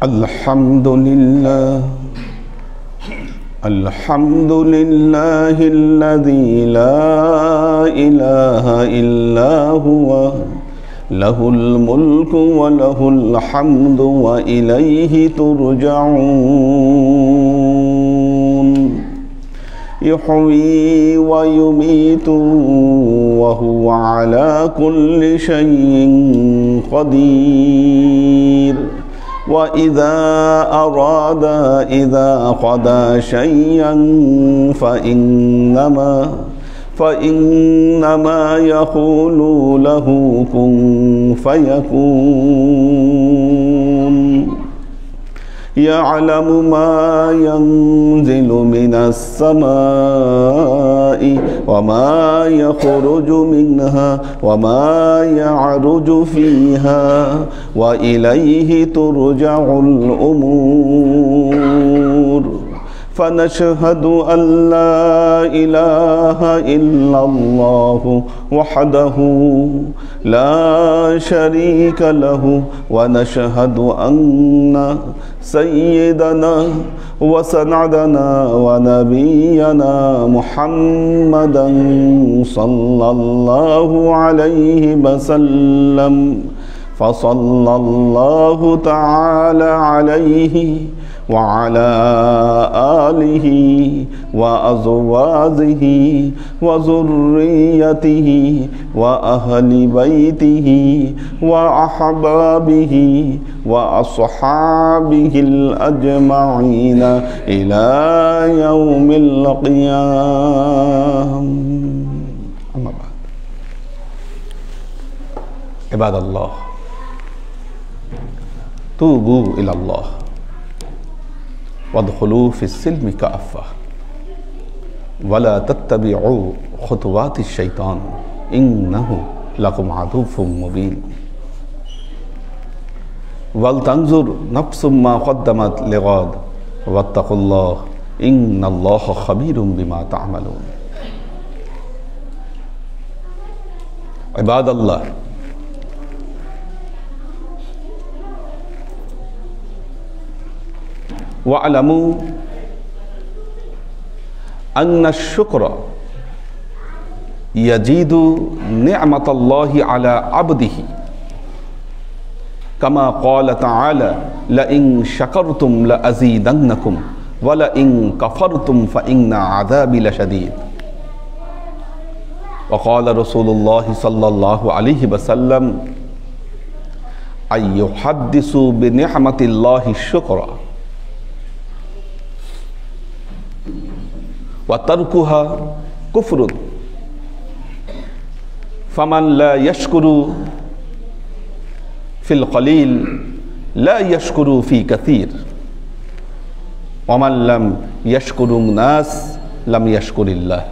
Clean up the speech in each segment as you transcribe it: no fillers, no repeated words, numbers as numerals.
الحمد لله الذي لا إله إلا هو له الملك وله الحمد وإليه ترجعون يحيي ويميت وهو على كل شيء قدير وإذا أراد إذا قضى شيئا فإنما يقول له كن فيكون يعلم ما ينزل من السماء وما يخرج منها وما يعرج فيها وإليه ترجع الأمور فنشهد أن لا إله إلا الله وحده لا شريك له ونشهد أن سيدنا وسندنا ونبينا محمدا صلى الله عليه وسلم فصلى الله تعالى عليه وعلى آله وأزواجه وذريته وأهل بيته وأحبابه وأصحابه الأجمعين إلى يوم القيامة. أما بعد، عباد الله، توبوا إلى الله وادخلوا في السلم كافة ولا تتبعوا خطوات الشيطان إنه لكم عدو مبين ولتنظر نفس ما قدمت لغد واتقوا الله إن الله خبير بما تعملون. عباد الله، واعلموا أن الشكر يزيد نعمة الله على عبده كما قال تعالى لئن شكرتم لأزيدنكم ولئن كفرتم فإن عذابي لشديد. وقال رسول الله صلى الله عليه وسلم أن يحدثوا بنعمة الله الشكر وتركها كفر فمن لا يشكر في القليل لا يشكر في كثير ومن لم يشكر الناس لم يشكر الله.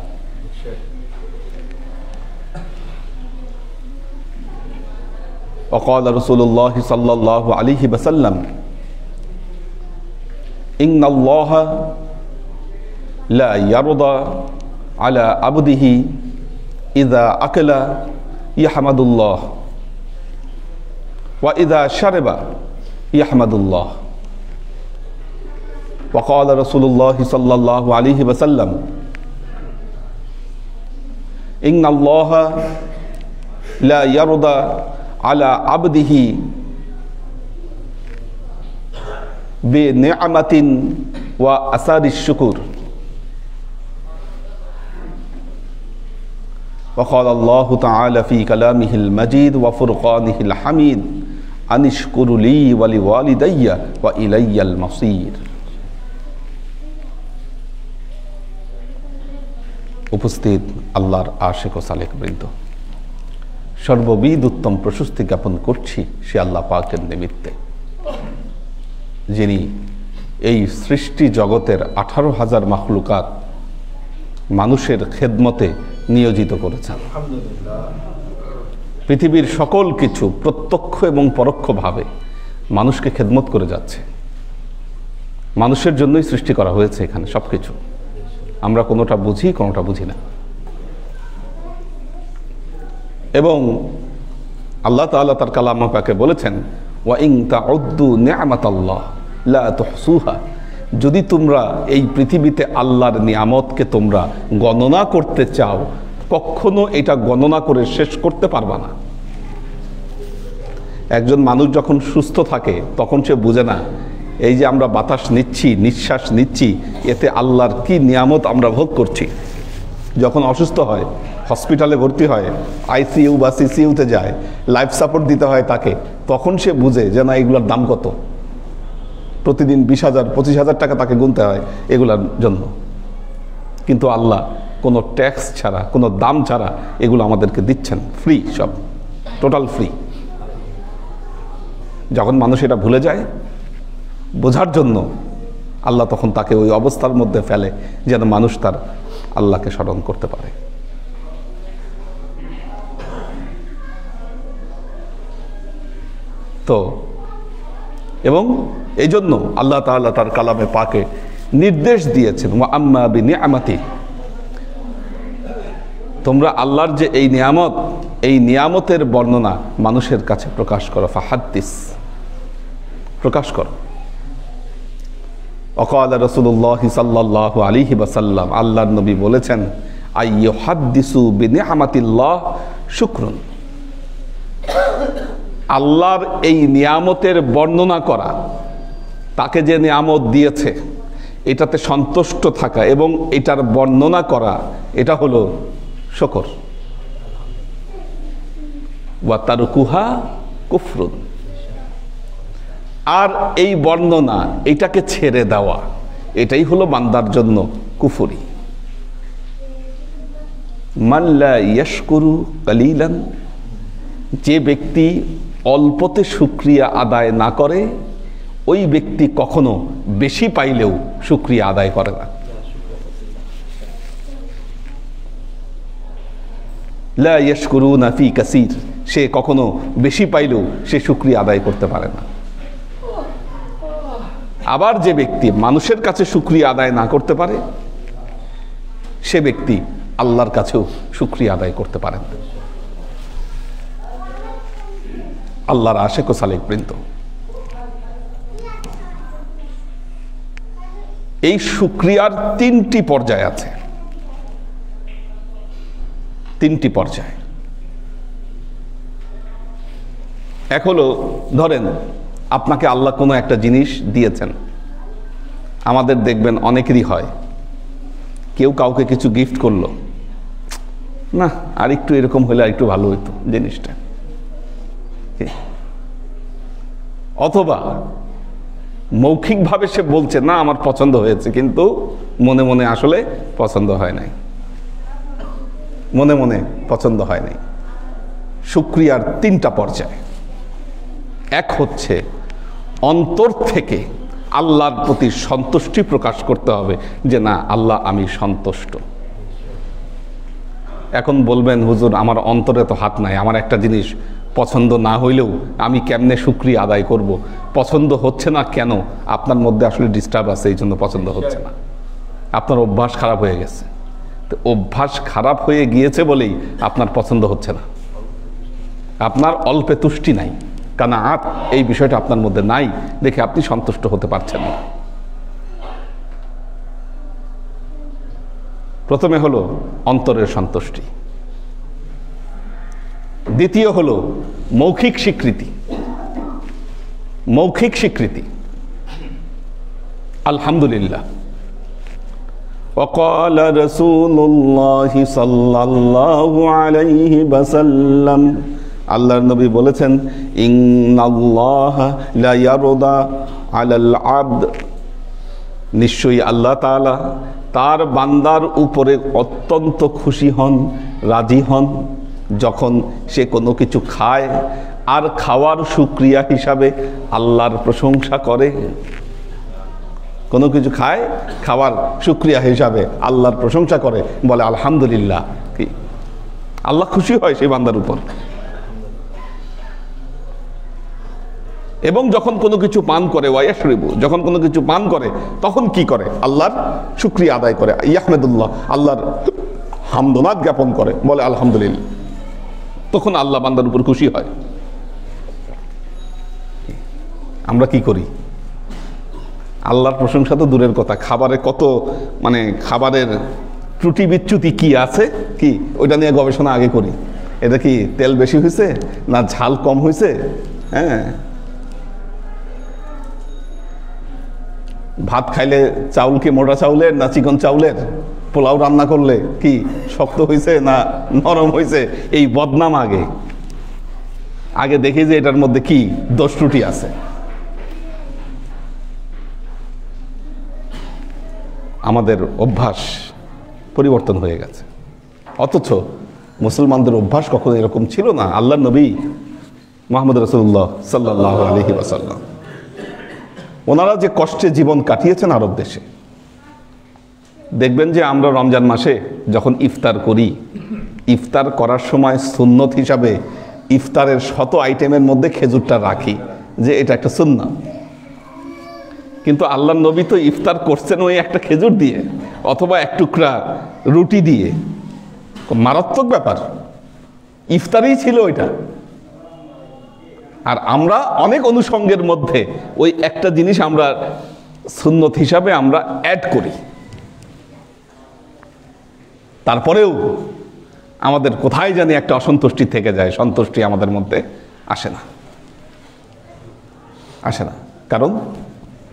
وقال رسول الله صلى الله عليه وسلم إن الله لا يرضى على عبده إذا أكل يحمد الله وإذا شرب يحمد الله. وقال رسول الله صلى الله عليه وسلم إن الله لا يرضى على عبده بنعمة وأثار الشكر. وقال الله تعالى في كلامه المجيد وفرقانه الحميد أن اشكر لي ولوالدي وإلي المصير. উপস্থিত আল্লাহর আশিক ও সালেক বৃন্দ, সর্ববিধ উত্তম প্রশস্তি জ্ঞাপন করছি সে আল্লাহ পাকের নিমিত্তে, যিনি এই সৃষ্টি জগতের 18,000 মাখলুকাত মানুষের খেদমতে নিয়োজিত করেছেন। পৃথিবীর সকল কিছু প্রত্যক্ষ এবং পরোক্ষভাবে মানুষকে খেদমত করে যাচ্ছে। মানুষের জন্যই সৃষ্টি করা হয়েছে এখানে সবকিছু। আমরা কোনোটা বুঝি, কোনোটা বুঝি না। এবং আল্লাহ তাআলা তার কালামে পাকে বলেছেন ওয়া ইন তাউদ্দু নি'মাতাল্লাহ লা তুহসুহা, যদি তোমরা এই পৃথিবীতে আল্লাহর নিয়ামতকে তোমরা গণনা করতে চাও, কখনো এটা গণনা করে শেষ করতে পারবা না। একজন মানুষ যখন সুস্থ থাকে তখন সে বুঝে না এই যে আমরা বাতাস নিচ্ছি, নিঃশ্বাস নিচ্ছি, এতে আল্লাহর কি নিয়ামত আমরা ভোগ করছি। যখন অসুস্থ হয়, হসপিটালে ভর্তি হয়, আইসিইউ বা সিসিইউতে যায়, লাইফ সাপোর্ট দিতে হয় তাকে, তখন সে বুঝে যে না এগুলোর দাম কত। প্রতিদিন 20,000 25,000 টাকা তাকে গুনতে হয় এগুলোর জন্য। কিন্তু আল্লাহ কোনো ট্যাক্স ছাড়া, কোনো দাম ছাড়া এগুলো আমাদেরকে দিচ্ছেন, ফ্রি, সব টোটাল ফ্রি। যখন মানুষ এটা ভুলে যায়, বোঝার জন্য আল্লাহ তখন তাকে ওই অবস্থার মধ্যে ফেলে যেন মানুষ তার আল্লাহকে স্মরণ করতে পারে। তো এবং এই জন্য আল্লাহ তাআলা তার কালামে পাকে নির্দেশ দিয়েছেন, ওয়া আম্মা বিনিআমাতি, তোমরা আল্লাহর যে এই নিয়ামত, এই নিয়ামতের বর্ণনা মানুষের কাছে প্রকাশ করো, ফাহাদ্দিস, প্রকাশ করো। ওয়াকালা রাসূলুল্লাহ সাল্লাল্লাহু আলাইহি ওয়াসাল্লাম, আল্লাহর নবী বলেছেন, আইয়ুহাদ্দিসু বিনিআমাতিল্লাহ শুকরুন, আল্লাহর এই নিয়ামতের বর্ণনা করা, তাকে যে নিয়ামত দিয়েছে এটাতে সন্তুষ্ট থাকা এবং এটার বর্ণনা করা, এটা হলো শুকর। ওয়া তারকুহা কুফরুন, আর এই বর্ণনা, এটাকে ছেড়ে দেওয়া, এটাই হলো বান্দার জন্য কুফরি। মান লা ইয়াশকুরু কালিলান, যে ব্যক্তি অল্পতে শুকরিয়া আদায় না করে, ওই ব্যক্তি কখনো বেশি পাইলেও শুকরিয়া আদায় করে না। লা ইয়াশকুরুনা ফি কাসীর, সে কখনো বেশি পাইলেও সে শুকরিয়া আদায় করতে পারে না। আবার যে ব্যক্তি মানুষের কাছে শুকরিয়া আদায় না করতে পারে, সে ব্যক্তি আল্লাহর কাছেও শুকরিয়া আদায় করতে পারে না। আল্লাহর আশিক ও সালেক বৃন্দ, এই শুকরিয়ার 3টি পর্যায় আছে, 3টি পর্যায়। এক হলো, ধরেন আপনাকে আল্লাহ কোনো একটা জিনিস দিয়েছেন। আমাদের দেখবেন অনেকেরই হয়, কেউ কাউকে কিছু গিফট করলো, না আর একটু এরকম হলে আর একটু ভালো হইতো জিনিসটা, অথবা মৌখিকভাবে সে বলছে না আমার পছন্দ হয়েছে, কিন্তু মনে মনে আসলে পছন্দ হয় নাই, মনে মনে পছন্দ হয় নাই। শুকরিয়ার 3টা পর্যায়। এক হচ্ছে অন্তর থেকে আল্লাহর প্রতি সন্তুষ্টি প্রকাশ করতে হবে যে না আল্লাহ আমি সন্তুষ্ট। এখন বলবেন হুজুর আমার অন্তরে তো হাত নাই, আমার একটা জিনিস পছন্দ না হইলেও আমি কেমনে শুকরিয়া আদায় করব? পছন্দ হচ্ছে না কেন? আপনার মধ্যে আসলে ডিস্টার্ব আছে, এই জন্য পছন্দ হচ্ছে না, আপনার অভ্যাস খারাপ হয়ে গেছে। তো অভ্যাস খারাপ হয়ে গিয়েছে বলেই আপনার পছন্দ হচ্ছে না, আপনার অল্পে তুষ্টি নাই, কানাআত এই বিষয়টা আপনার মধ্যে নাই, দেখে আপনি সন্তুষ্ট হতে পারছেন না। প্রথমে হলো অন্তরের সন্তুষ্টি, দ্বিতীয় হলো মৌখিক স্বীকৃতি। মৌখিক স্বীকৃতি আলহামদুলিল্লাহ। وقال رسول الله صلى الله عليه وسلم, আল্লাহর নবী বলেছেন, ইন্নাল্লাহা লা ইয়ারদা আলাল আবদ, নিশ্চয়ই আল্লাহ তাআলা তার বান্দার উপরে অত্যন্ত খুশি হন, রাজি হন যখন সে কোনো কিছু খায় আর খাওয়ার শুকরিয়া হিসাবে আল্লাহর প্রশংসা করে। কোনো কিছু খায়, খাওয়ার শুকরিয়া হিসাবে আল্লাহর প্রশংসা করে, বলে আলহামদুলিল্লাহ। কি আল্লাহ খুশি হয় সেই বান্দার উপর। এবং যখন কোনো কিছু পান করে, ওয়াইয়াশরিবু, যখন কোনো কিছু পান করে তখন কি করে? আল্লাহর শুকরিয়া আদায় করে, ইয়াহমেদুল্লাহ, আল্লাহর হামদনাদ জ্ঞাপন করে, বলে আলহামদুলিল্লাহ। তখন আল্লাহ বান্দার উপর খুশি হয়। আমরা কি করি? আল্লাহর প্রশংসা তো দূরের কথা, খাবারে কত মানে খাবারের ত্রুটি বিচ্যুতি কি আছে কি ওইটা নিয়ে গবেষণা আগে করি। এটা কি তেল বেশি হয়েছে না ঝাল কম হয়েছে? হ্যাঁ, ভাত খাইলে চাউল কি মোটা চাউলের না চিকন চাউলের? পোলাও রান্না করলে কি শক্ত হয়েছে না নরম হয়েছে? এই বদনাম আগে আগে দেখি যে এটার মধ্যে কি দোষ ত্রুটি আছে। আমাদের অভ্যাস পরিবর্তন হয়ে গেছে, অথচ মুসলমানদের অভ্যাস কখনো এরকম ছিল না। আল্লাহর নবী মুহাম্মদ রাসূলুল্লাহ সাল্লাল্লাহু আলাইহি ওয়াসাল্লাম ওনারা যে কষ্টে জীবন কাটিয়েছেন আরব দেশে, দেখবেন যে আমরা রমজান মাসে যখন ইফতার করি, ইফতার করার সময় সুন্নত হিসাবে ইফতারের শত আইটেমের মধ্যে খেজুরটা রাখি, যে এটা একটা সুন্নাত। কিন্তু আল্লাহর নবী তো ইফতার করছেন ওই একটা খেজুর দিয়ে অথবা এক টুকরা রুটি দিয়ে। মারাত্মক ব্যাপার, ইফতারই ছিল ওইটা। আর আমরা অনেক অনুষঙ্গের মধ্যে ওই একটা জিনিস আমরা সুন্নত হিসাবে আমরা অ্যাড করি, তারপরেও আমাদের কোথায় জানি একটা অসন্তুষ্টি থেকে যায়, সন্তুষ্টি আমাদের মধ্যে আসে না, আসে না। কারণ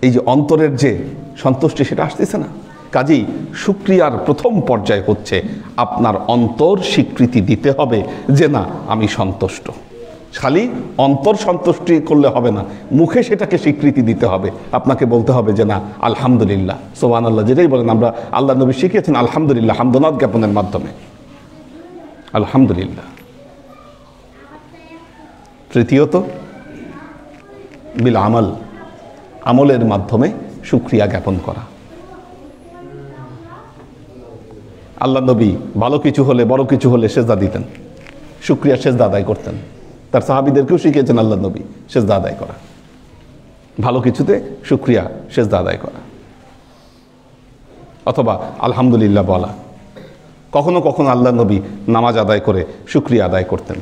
এই যে অন্তরের যে সন্তুষ্টি সেটা আসতেছে না। কাজেই শুকরিয়ার প্রথম পর্যায় হচ্ছে আপনার অন্তর স্বীকৃতি দিতে হবে যে না আমি সন্তুষ্ট। খালি অন্তর সন্তুষ্টি করলে হবে না, মুখে সেটাকে স্বীকৃতি দিতে হবে। আপনাকে বলতে হবে যে না আলহামদুলিল্লাহ, সুবহানাল্লাহ, যেটাই বলেন আমরা আল্লাহ নবী শিখিয়েছেন আলহামদুলিল্লাহ হামদনাদ জ্ঞাপনের মাধ্যমে আলহামদুলিল্লাহ। তৃতীয়ত বিল আমল, আমলের মাধ্যমে শুকরিয়া জ্ঞাপন করা। আল্লাহ নবী ভালো কিছু হলে বড় কিছু হলে সেজদা দিতেন, শুকরিয়া সেজদা আদায় করতেন। তার সাহাবীদেরকেও শিখিয়েছেন আল্লাহ নবী সেজদা আদায় করা, ভালো কিছুতে শুকরিয়া সেজদা আদায় করা, অথবা আলহামদুলিল্লাহ বলা। কখনো কখনো আল্লাহ নবী নামাজ আদায় করে শুকরিয়া আদায় করতেন।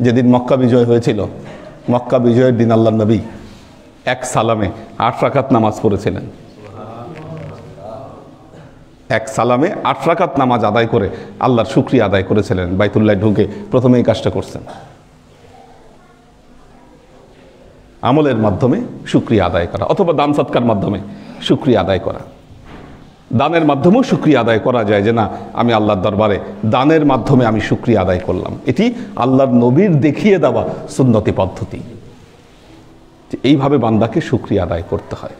যেদিন মক্কা বিজয় হয়েছিল, মক্কা বিজয়ের দিন আল্লাহ নবী এক সালামে 8 রাকাত নামাজ পড়েছিলেন। এক সালামে 8 রাকাত নামাজ আদায় করে আল্লাহর শুকরিয়া আদায় করেছিলেন। বাইতুল্লাহ ঢুকে প্রথমে এই কাজটা করছেন। আমলের মাধ্যমে শুকরিয়া আদায় করা, অথবা দান সৎকার মাধ্যমে শুকরিয়া আদায় করা। দানের মাধ্যমেও শুকরিয়া আদায় করা যায়, যে না আমি আল্লাহর দরবারে দানের মাধ্যমে আমি শুকরিয়া আদায় করলাম। এটি আল্লাহর নবীর দেখিয়ে দেওয়া সুন্নতি পদ্ধতি। এইভাবে বান্দাকে শুকরিয়া আদায় করতে হয়।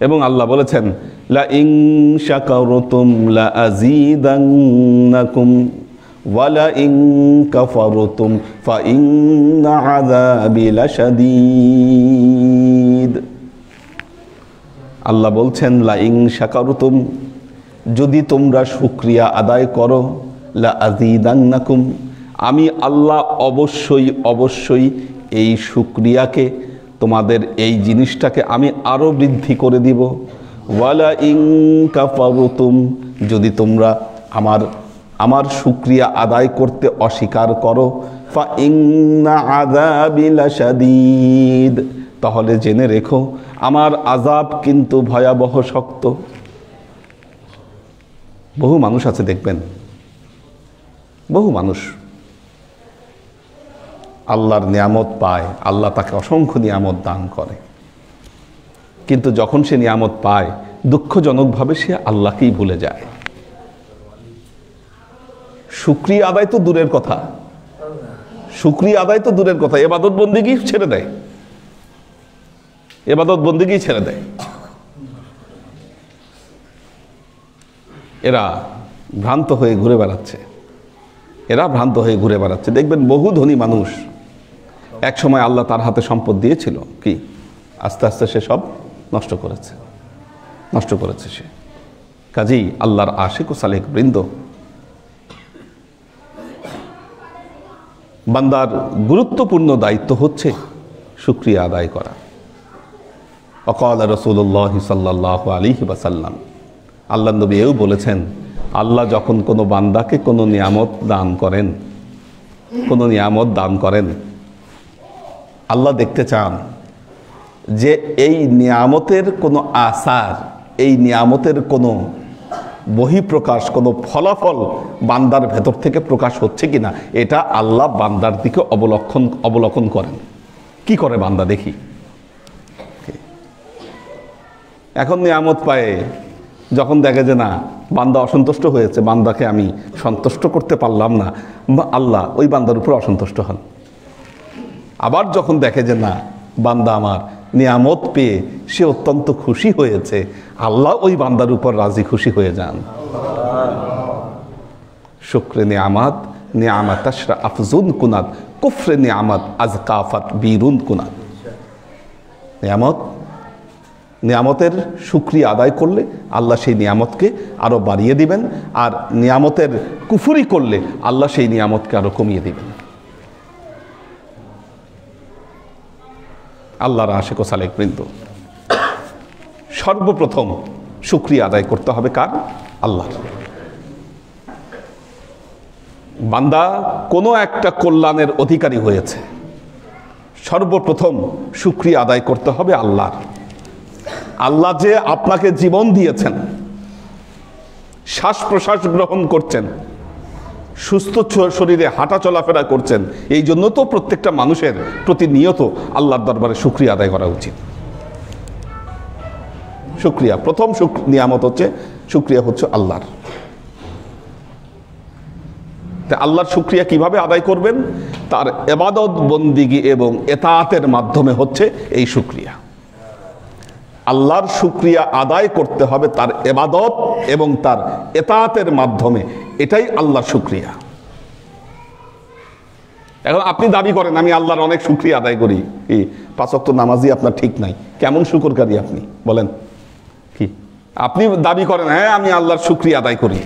এবং আল্লাহ বলেছেন লা ইন শাকারতুম লা আযীদান্নাকুম ওয়া লা ইন কাফারতুম ফা ইন্না আযাবি লাশাদীদ। আল্লাহ বলছেন লা ইন শাকারতুম, যদি তোমরা শুকরিয়া আদায় করো, লা আযীদান্নাকুম, আমি আল্লাহ অবশ্যই অবশ্যই এই শুকরিয়াকে, তোমাদের এই জিনিসটাকে আমি আরো বৃদ্ধি করে দিব। ওয়ালা ইন কাফারতুম, যদি তোমরা আমার শুকরিয়া আদায় করতে অস্বীকার করো, ফা ইন্না আযাবি লাশাদীদ, তাহলে জেনে রেখো আমার আযাব কিন্তু ভয়াবহ শক্ত। বহু মানুষ আছে দেখবেন, বহু মানুষ আল্লাহর নিয়ামত পায়, আল্লাহ তাকে অসংখ্য নিয়ামত দান করে, কিন্তু যখন সে নিয়ামত পায় দুঃখজনকভাবে সে আল্লাহকেই ভুলে যায়। শুকরিয়া আদায় তো দূরের কথা, শুকরিয়া আদায় তো দূরের কথা, ইবাদত বন্দেগী ছেড়ে দেয়, ইবাদত বন্দেগী ছেড়ে দেয়। এরা ভ্রান্ত হয়ে ঘুরে বেড়াচ্ছে, এরা ভ্রান্ত হয়ে ঘুরে বেড়াচ্ছে। দেখবেন বহু ধনী মানুষ, এক সময় আল্লাহ তার হাতে সম্পদ দিয়েছিল, কি আস্তে আস্তে সে সব নষ্ট করেছে, নষ্ট করেছে সে। কাজেই আল্লাহর আশিক ও সালেক বৃন্দ, বান্দার গুরুত্বপূর্ণ দায়িত্ব হচ্ছে শুকরিয়া আদায় করা। ওয়াকাল রাসূলুল্লাহ সাল্লাল্লাহু আলাইহি ওয়াসাল্লাম, আল্লাহ নবী এও বলেছেন, আল্লাহ যখন কোনো বান্দাকে কোনো নিয়ামত দান করেন, কোনো নিয়ামত দান করেন, আল্লাহ দেখতে চান যে এই নিয়ামতের কোনো আসার, এই নিয়ামতের কোনো বহিঃপ্রকাশ, কোনো ফলাফল বান্দার ভেতর থেকে প্রকাশ হচ্ছে কিনা, এটা আল্লাহ বান্দার দিকে অবলোকন করেন। কি করে বান্দা দেখি। এখন নিয়ামত পায়ে যখন দেখে যে না, বান্দা অসন্তুষ্ট হয়েছে, বান্দাকে আমি সন্তুষ্ট করতে পারলাম না, আল্লাহ ওই বান্দার উপর অসন্তুষ্ট হন। আবার যখন দেখে যে না, বান্দা আমার নিয়ামত পেয়ে সে অত্যন্ত খুশি হয়েছে, আল্লাহ ওই বান্দার উপর রাজি খুশি হয়ে যান। শুকরে নিয়ামত নিয়ামত আশরা আফজুন কুনাত, কুফরে নিয়ামত আজকাফাত বীরুন কুনাত। নিয়ামতের শুকরিয়া আদায় করলে আল্লাহ সেই নিয়ামতকে আরো বাড়িয়ে দিবেন, আর নিয়ামতের কুফরি করলে আল্লাহ সেই নিয়ামতকে আরো কমিয়ে দিবেন। আল্লাহর আশিক ও সালেক বৃন্দ, সর্বপ্রথম শুকরিয়া আদায় করতে হবে কার? আল্লাহর। বান্দা কোনো একটা কল্যাণের অধিকারী হয়েছে, সর্বপ্রথম শুকরিয়া আদায় করতে হবে আল্লাহর। আল্লাহ যে আপনাকে জীবন দিয়েছেন, শ্বাস প্রশ্বাস গ্রহণ করছেন, সুস্থ শরীরে হাঁটা চলাফেরা করছেন, এই জন্য তো প্রত্যেকটা মানুষের প্রতিনিয়ত আল্লাহর দরবারে শুকরিয়া আদায় করা উচিত। শুকরিয়া, প্রথম নিয়ামত হচ্ছে শুকরিয়া হচ্ছে আল্লাহর। তা আল্লাহর শুকরিয়া কিভাবে আদায় করবেন? তার ইবাদত বন্দিগি এবং এতাআতের মাধ্যমে হচ্ছে এই শুকরিয়া। আল্লাহর শুকরিয়া আদায় করতে হবে তার ইবাদত এবং তার এতাআতের মাধ্যমে, এটাই আল্লাহর শুকরিয়া। এখন আপনি দাবি করেন আমি আল্লাহর অনেক শুকরিয়া আদায় করি, এই 5 ওয়াক্ত নামাজই আপনার ঠিক নাই, কেমন শুকরকারী আপনি বলেন? কি আপনি দাবি করেন হ্যাঁ আমি আল্লাহর শুকরিয়া আদায় করি,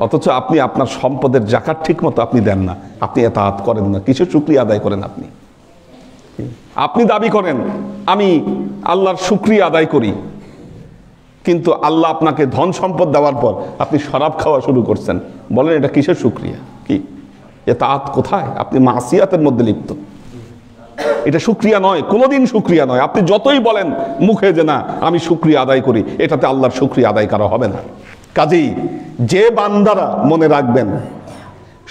অথচ আপনি আপনার সম্পদের যাকাত ঠিক মতো আপনি দেন না, আপনি এতাআত করেন না, কিসের শুকরিয়া আদায় করেন আপনি? আপনি দাবি করেন আমি আল্লাহর শুকরিয়া আদায় করি, কিন্তু আল্লাহ আপনাকে ধন সম্পদ দেওয়ার পর আপনি শরাব খাওয়া শুরু করছেন, বলেন এটা কিসের শুকরিয়া? কি এতাআত কোথায়? আপনি মাসিয়াতের মধ্যে লিপ্ত। এটা শুকরিয়া নয়, কোনোদিন শুকরিয়া নয়। আপনি যতই বলেন মুখে যে না আমি শুকরিয়া আদায় করি, এটাতে আল্লাহর শুকরিয়া আদায় করা হবে না। কাজেই যে বান্দারা, মনে রাখবেন,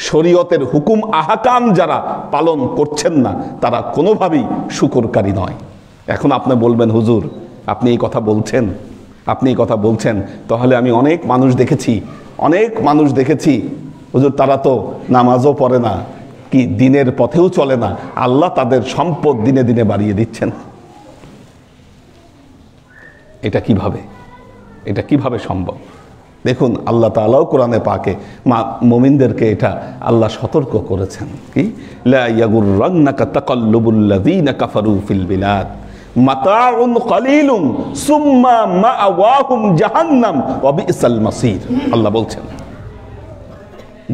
শরীয়তের হুকুম আহকাম যারা পালন করছেন না, তারা কোনোভাবেই শুকরকারী নয়। এখন আপনি বলবেন হুজুর আপনি এই কথা বলছেন, আপনি এই কথা বলছেন, তাহলে আমি অনেক মানুষ দেখেছি হুজুর, তারা তো নামাজও পড়ে না, কি দিনের পথেও চলে না, আল্লাহ তাদের সম্পদ দিনে দিনে বাড়িয়ে দিচ্ছেন। এটা কিভাবে সম্ভব? দেখুন আল্লাহ তাআলাও কোরআনে পাকে মুমিনদেরকে এটা আল্লাহ সতর্ক করেছেন, কি লা ইয়াগুররান্নাকা তাকাল্লুবুল্লাযীনা কাফারু ফিল বিলাদ মাতাউন কালিলুন সুম্মা মাআওয়াহুম জাহান্নাম ওয়া বিসাল মাসীর। আল্লাহ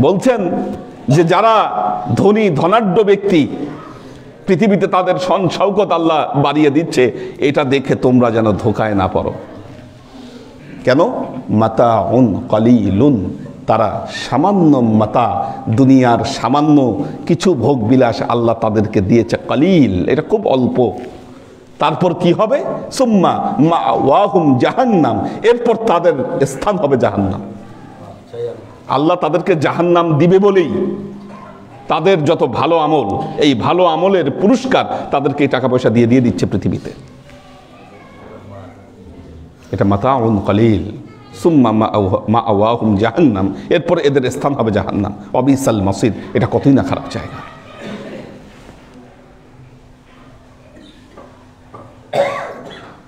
বলছেন যে যারা ধনাঢ্য ব্যক্তি, পৃথিবীতে তাদের শন শৌকত আল্লাহ বাড়িয়ে দিচ্ছে, এটা দেখে তোমরা যেন ধোঁকায় না পড়ো। কেন? মাতাউন কালিলুন, তারা সামান্য মাতা, দুনিয়ার সামান্য কিছু ভোগ বিলাস আল্লাহ তাদেরকে দিয়েছে, কালিল, এটা খুব অল্প। তারপর কি হবে? সুম্মা মাওয়াহুম জাহান্নাম, এরপর তাদের স্থান হবে জাহান্নাম। আল্লাহ তাদেরকে জাহান্নাম দিবে বলেই তাদের যত ভালো আমল, এই ভালো আমলের পুরস্কার তাদেরকে টাকা পয়সা দিয়ে দিচ্ছে পৃথিবীতে। এটা মাতাউন কালিল সুম্মা মাওয়াহুম জাহান্নাম, এরপর এদের স্থান হবে জাহান্নাম, ওয়াবিসাল মাসির, এটা কতই না খারাপ জায়গা।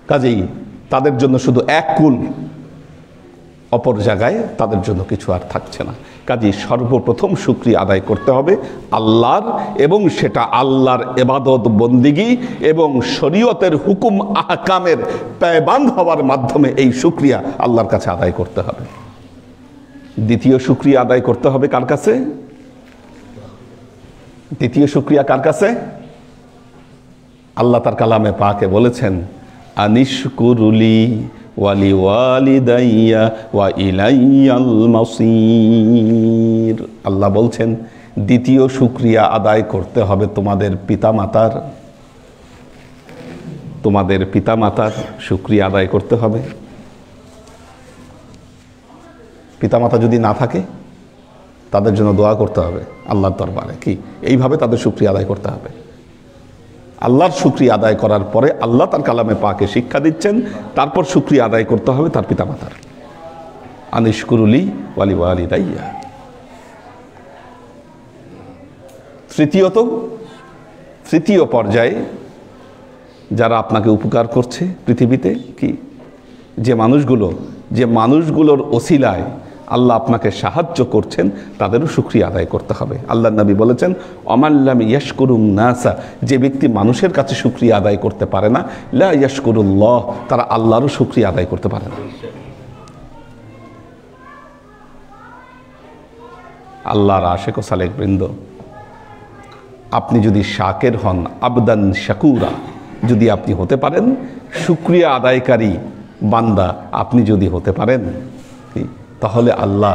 কাজেই তাদের জন্য শুধু এক কুল, অপর জায়গায় তাদের জন্য কিছু আর থাকছে না। কাজেই সর্বপ্রথম শুকরিয়া আদায় করতে হবে আল্লাহর, এবং সেটা আল্লাহর ইবাদত বন্দিগি এবং শরীয়তের হুকুম আহকামের পায়বান্দ হওয়ার মাধ্যমে এই শুকরিয়া আল্লাহর কাছে আদায় করতে হবে। দ্বিতীয় শুকরিয়া আদায় করতে হবে কার কাছে? দ্বিতীয় শুকরিয়া কার কাছে? আল্লাহ তার কালামে পাকে বলেছেন আনিশকুরুলি ওয়ালি ওয়ালিদাইয়া ওয়া ইলাইয়াল মাসির। আল্লাহ বলছেন দ্বিতীয় শুকরিয়া আদায় করতে হবে তোমাদের পিতামাতার, তোমাদের পিতামাতার শুকরিয়া আদায় করতে হবে। পিতামাতা যদি না থাকে তাদের জন্য দোয়া করতে হবে আল্লাহর দরবারে, কি এইভাবে তাদের শুকরিয়া আদায় করতে হবে। আল্লাহর শুকরিয়া আদায় করার পরে আল্লাহ তার কালামে পাকে শিক্ষা দিচ্ছেন, তারপর শুকরিয়া আদায় করতে হবে তার পিতামাতার। আনিশকুরুলি ওয়ালি ওয়ালিদাইয়া। তৃতীয় পর্যায়ে যারা আপনাকে উপকার করছে পৃথিবীতে, কি যে মানুষগুলোর ওসিলায় আল্লাহ আপনাকে সাহায্য করছেন তাদেরও শুকরিয়া আদায় করতে হবে। আল্লাহ নবী বলেছেন, অমাল্লাম ইয়াশকুরুন নাসা, যে ব্যক্তি মানুষের কাছে শুকরিয়া আদায় করতে পারে না, লা ইয়াশকুরুল্লাহ, তারা আল্লাহরও শুকরিয়া আদায় করতে পারে না। আল্লাহর আশেক ও সালেক বৃন্দ, আপনি যদি শাকের হন, আবদান শাকুরা, যদি আপনি হতে পারেন শুকরিয়া আদায়কারী বান্দা, আপনি যদি হতে পারেন, তাহলে আল্লাহ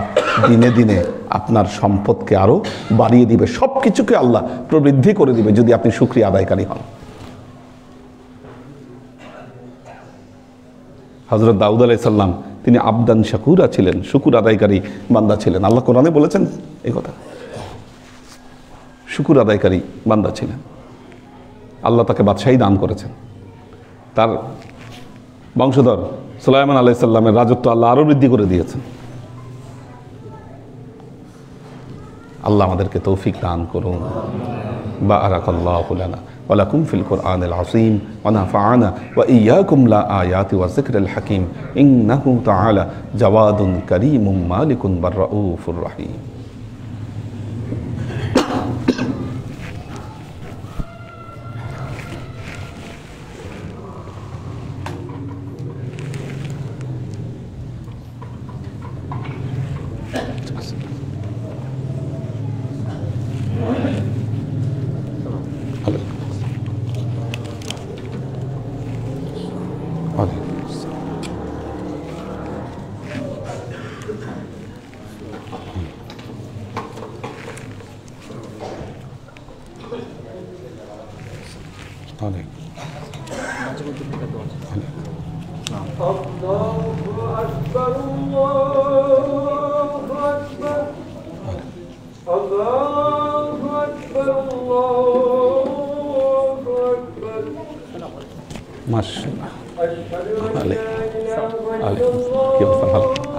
দিনে দিনে আপনার সম্পদকে আরো বাড়িয়ে দিবে, সব কিছুকে আল্লাহ প্রবৃদ্ধি করে দিবে যদি আপনি শুকরিয়া আদায়কারী হন। হযরত দাউদ আলাইহিস সালাম তিনি আবদান শাকুরা ছিলেন, শুকুর আদায়কারী বান্দা ছিলেন। আল্লাহ কোরআনে বলেছেন এই কথা, শুকুর আদায়কারী বান্দা ছিলেন। আল্লাহ তাকে বাদশাহী দান করেছেন। তার বংশধর সুলাইমান আলাইহিস সালামের রাজত্ব আল্লাহ আরো বৃদ্ধি করে দিয়েছেন। আল্লাহ আমাদেরকে তৌফিক দান করুন। বারাকাল্লাহু লানা ওয়া লাকুম ফিল কুরআনিল আযীম ওয়া নাফা'না ওয়া ইয়্যাকুম লা আয়াতি ওয়া যিকরিল হাকীম ইন্নাহু তাআলা জাওয়াদুন কারীমুম মালিকুন বাররাউফুর রহিম।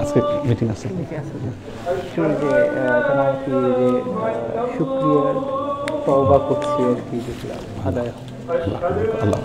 আজকে মিটিং আছে, শুকরিয়া তওবা করছি আর কি, দেখলাম আদায় আল্লাহ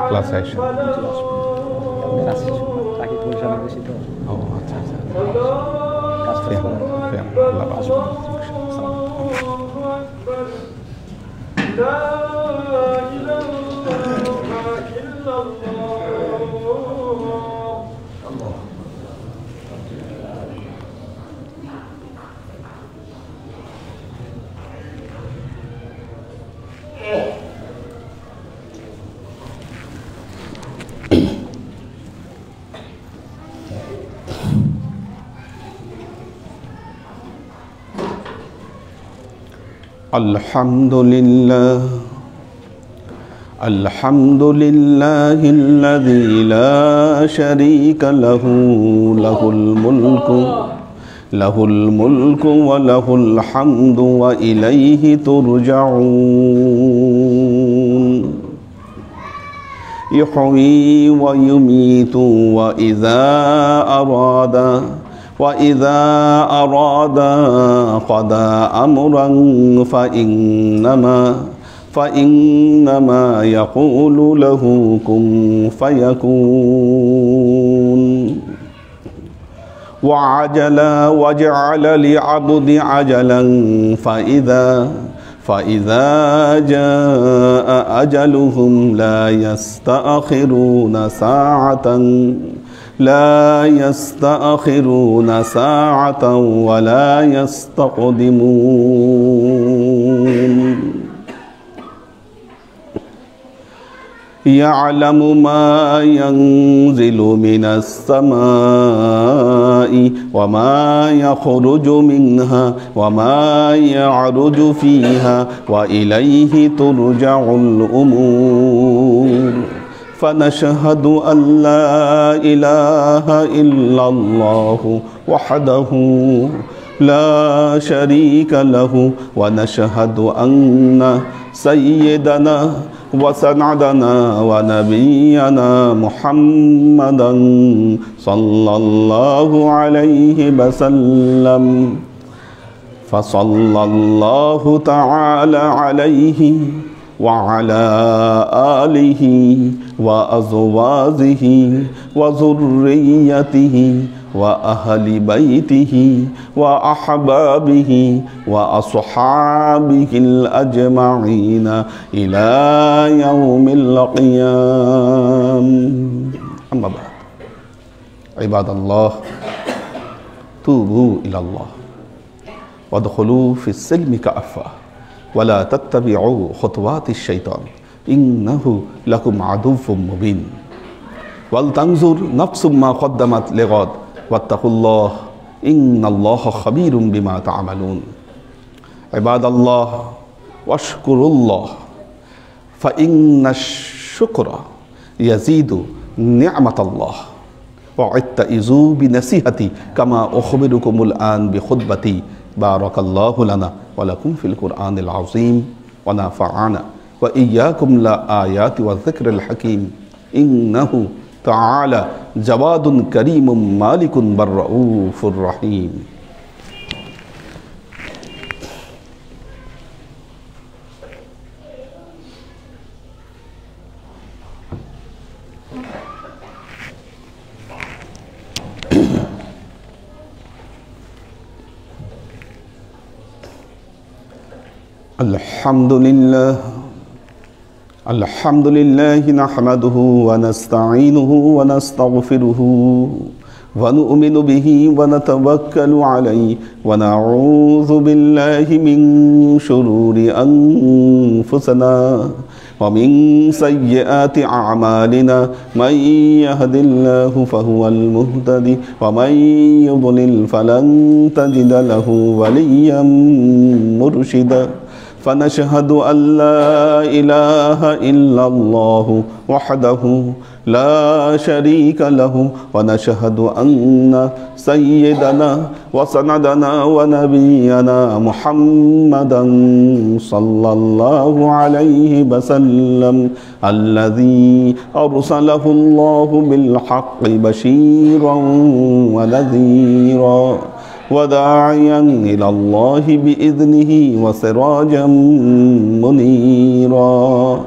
ক্লাস আইসা তাকে পরিচালনা বেশি তো। ও আচ্ছা আচ্ছা, আলহামদুলিল্লাহ আলহামদুলিল্লাহিল্লাযী লা শারীকা লাহু লাহুল মুলকু ওয়া লাহুল হামদু ওয়া ইলাইহি তুরজাউন। ইহয়ী ওয়া ইউমীতু ওয়া ইযা আরাদা قضى أمرا فإنما يقول له كن فيكون. وجعل لعبد عجلا فإذا جاء أجلهم لا يستأخرون ساعة ولا يستقدمون يعلم ما ينزل من السماء وما يخرج منها وما يعرج فيها وإليه ترجع الأمور فنشهد أن لا إله إلا الله وحده لا شريك له ونشهد أن سيدنا وسندنا ونبينا محمدا صلى الله عليه وسلم فصلى الله تعالى عليه وعلى آله وأزواجه وذريته وأهل بيته وأحبابه وأصحابه الأجمعين إلى يوم القيامة. أما بعد عباد الله توبوا إلى الله وادخلوا في السلم كافة ولا تتبعوا خطوات الشيطان إنه لكم عدو مبين ولتنظر نفس ما قدمت لغد واتقوا الله إن الله خبير بما تعملون. عباد الله واشكروا الله فإن الشكر يزيد نعمة الله واعتئذوا بنصيحتي كما أخبركم الآن بخطبتي. بارك الله لنا ولكم في القرآن العظيم ونفعنا وإياكم لآيات والذكر الحكيم إنه تعالى جواد كريم مالك بالرؤوف الرحيم. الحمد لله نحمده ونستعينه ونستغفره ونؤمن به ونتوكل عليه ونعوذ بالله من شرور أنفسنا ومن سيئات أعمالنا من يهد الله فهو المهتدي ومن يضلل فلن تجد له وليا مرشدا فنشهد أن لا إله إلا الله وحده لا شريك له ونشهد أن سيدنا وسندنا ونبينا محمدا صلى الله عليه وسلم الذي أرسله الله بالحق بشيرا ونذيرا وداعيا إلى الله بإذنه وسراجا منيرا.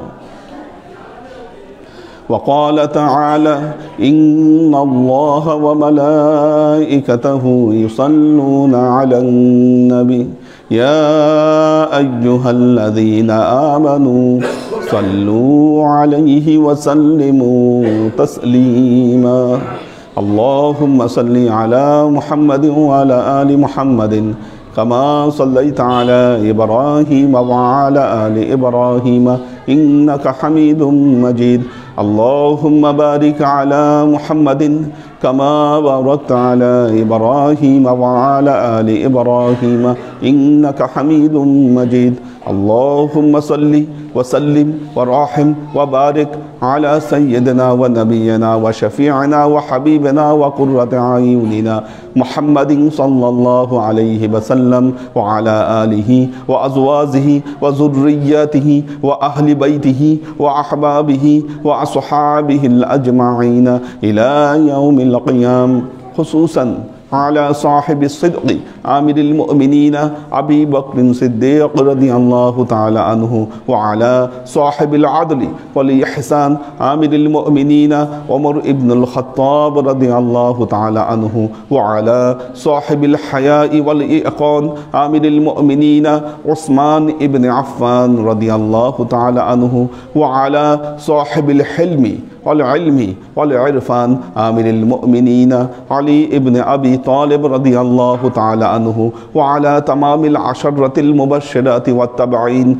وقال تعالى إن الله وملائكته يصلون على النبي يا أيها الذين آمنوا صلوا عليه وسلموا تسليما. اللهم صل على محمد وعلى آل محمد كما صليت على إبراهيم وعلى آل إبراهيم إنك حميد مجيد. اللهم بارك على محمد كما باركت على إبراهيم وعلى آل إبراهيم إنك حميد مجيد. اللهم صل وسلم ورحم وبارك على سيدنا ونبينا وشفيعنا وحبيبنا وقرة أعيننا محمد صلى الله عليه وسلم وعلى آله وأزواجه وذرياته وأهل بيته وأحبابه وأصحابه الأجمعين إلى يوم القيامة. خصوصا على صاحب الصدق آمر المؤمنين أبي بكر الصديق رضي الله تعالى عنه وعلى صاحب العدل والإحسان آمر المؤمنين عمر بن الخطاب رضي الله تعالى عنه وعلى صاحب الحياء والإيقان آمر المؤمنين عثمان بن عفان رضي الله تعالى عنه وعلى صاحب الحلم والعلم والعرفان آمر المؤمنين علي بن أبي طالب رضي الله تعالى عنه وعلى تمام العشرة المبشرات والتابعين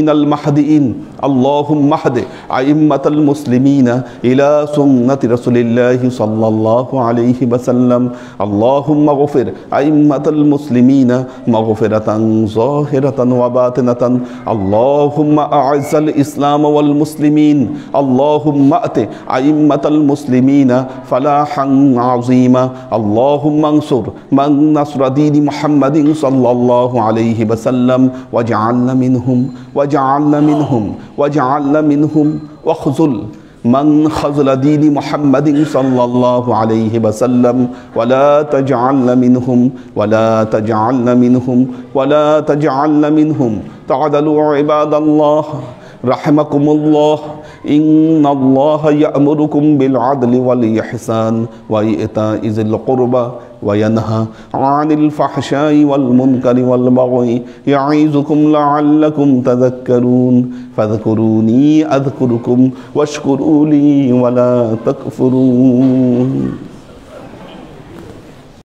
المهديين اللهم اهد أئمة المسلمين إلى سنة رسول الله صلى الله عليه وسلم اللهم اغفر أئمة المسلمين مغفرة ظاهرة وباطنة اللهم أعز الإسلام والمسلمين اللهم أت أئمة المسلمين فلاحا عظيما اللهم انصر من نصر دين محمد صلى الله عليه وسلم واجعلنا منهم واخذل من خذل دين محمد صلى الله عليه وسلم ولا تجعلنا منهم تعدلوا عباد الله رحمكم الله إن الله يأمركم بالعدل والإحسان وإيتاء ذي القربى وينهى عن الفحشاء والمنكر والبغي يعظكم لعلكم تذكرون فاذكروني أذكركم واشكروا لي ولا تكفرون.